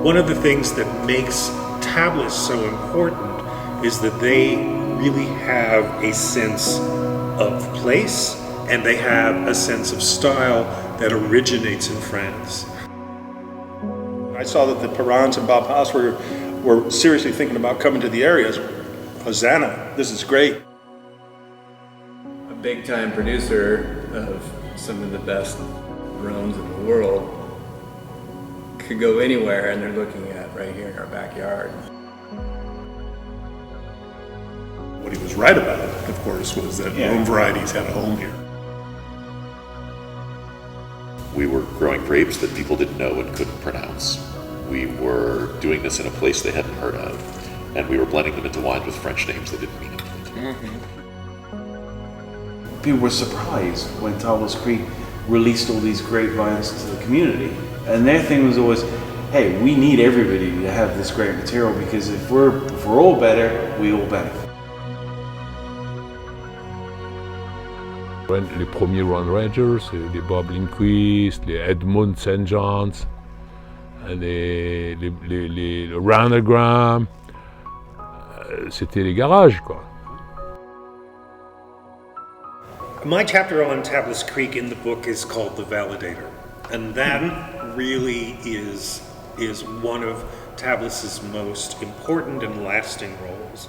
One of the things that makes Tablas so important is that they really have a sense of place and they have a sense of style that originates in France. I saw that the Perrons and Bob Haas were seriously thinking about coming to the areas. Hosanna, this is great. A big-time producer of some of the best Rhones in the world could go anywhere, and they're looking at right here in our backyard. What he was right about, of course, was that Rhone varieties had a home here. We were growing grapes that people didn't know and couldn't pronounce. We were doing this in a place they hadn't heard of, and we were blending them into wine with French names that didn't mean anything. People were surprised when Tablas Creek released all these grapevines to the community. And their thing was always, hey, we need everybody to have this great material because if we're all better, we all benefit. Les premiers Rhone Rangers, les Bob Lindquist, les Edmund St. John's, les Ranagram, c'était les garages, quoi. My chapter on Tablas Creek in the book is called The Validator, and that really is one of Tablas's most important and lasting roles,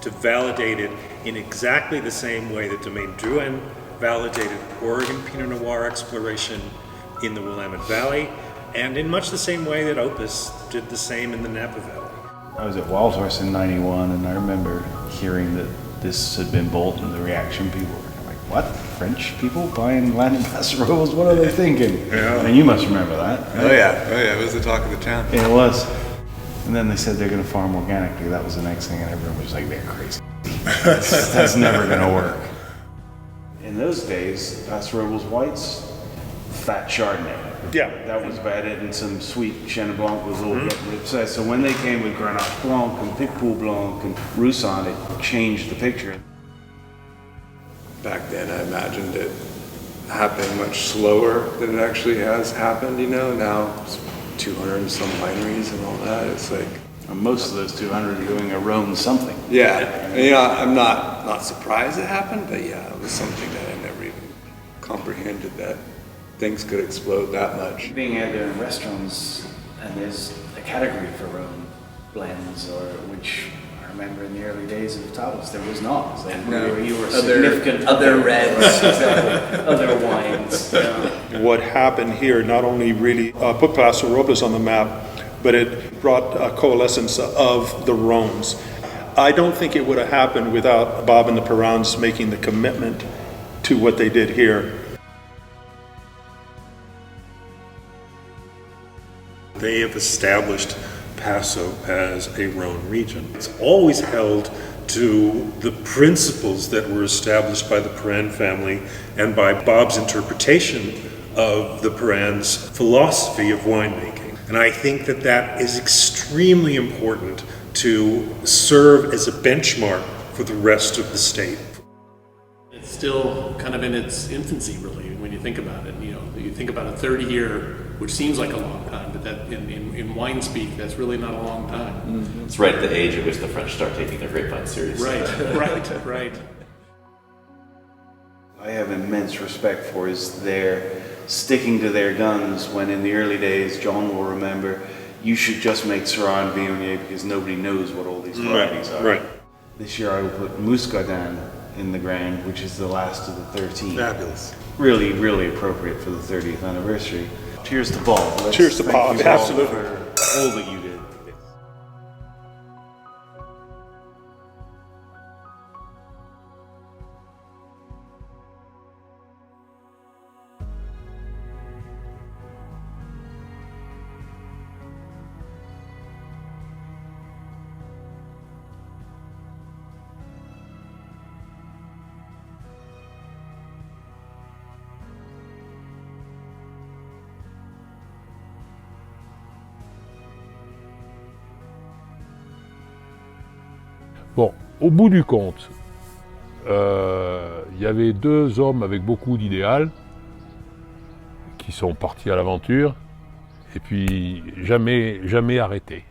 to validate it in exactly the same way that Domaine Drouhin validated Oregon Pinot Noir exploration in the Willamette Valley, and in much the same way that Opus did the same in the Napa Valley. I was at Wild Horse in '91, and I remember hearing that this had been bought, and the reaction, people were like, what? French people buying land in Paso Robles? What are they thinking? Yeah. And you must remember that. Right? Oh yeah, it was the talk of the town. Yeah, it was. And then they said they're going to farm organically. That was the next thing, and everyone was like, they're crazy. That's never going to work. In those days, Paso Robles whites, fat Chardonnay. Yeah. That was about it, and some sweet Chenin Blanc was all getting upset. So when they came with Grenache Blanc and Picpoul Blanc and Roussanne, it changed the picture. Back then, I imagined it happening much slower than it actually has happened. Now it's 200 and some wineries and all that. It's like, And most of those 200 are doing a Rhone something. yeah. And, I'm not surprised it happened, but yeah, it was something that I never even comprehended that things could explode that much. Being out there in restaurants, and there's a category for Rhone blends, which I remember in the early days of Tablas, there was not. It's like you were significant other reds, exactly, other wines. Yeah. What happened here not only really put Paso Robles on the map, but it brought a coalescence of the Rhones. I don't think it would have happened without Bob and the Perrons making the commitment to what they did here. They have established Paso as a Rhone region. It's always held to the principles that were established by the Perrin family and by Bob's interpretation of the Perrins' philosophy of winemaking. And I think that that is extremely important to serve as a benchmark for the rest of the state. It's still kind of in its infancy, really, when you think about it. You think about a 30-year, which seems like a long time, but that in wine speak, that's really not a long time. Mm-hmm. It's right at the age at which the French start taking their grapevine seriously. Right. I have immense respect for is their sticking to their guns when in the early days, John will remember, you should just make Syrah and Viognier because nobody knows what all these varieties are. Right. This year I will put Muscadin in the ground, which is the last of the 13. Fabulous. Really, really appropriate for the 30th anniversary. Cheers to Bob. Cheers to Bob, Bob, absolutely. for all that you did. Bon, au bout du compte, il y avait deux hommes avec beaucoup d'idéal qui sont partis à l'aventure et puis jamais arrêter.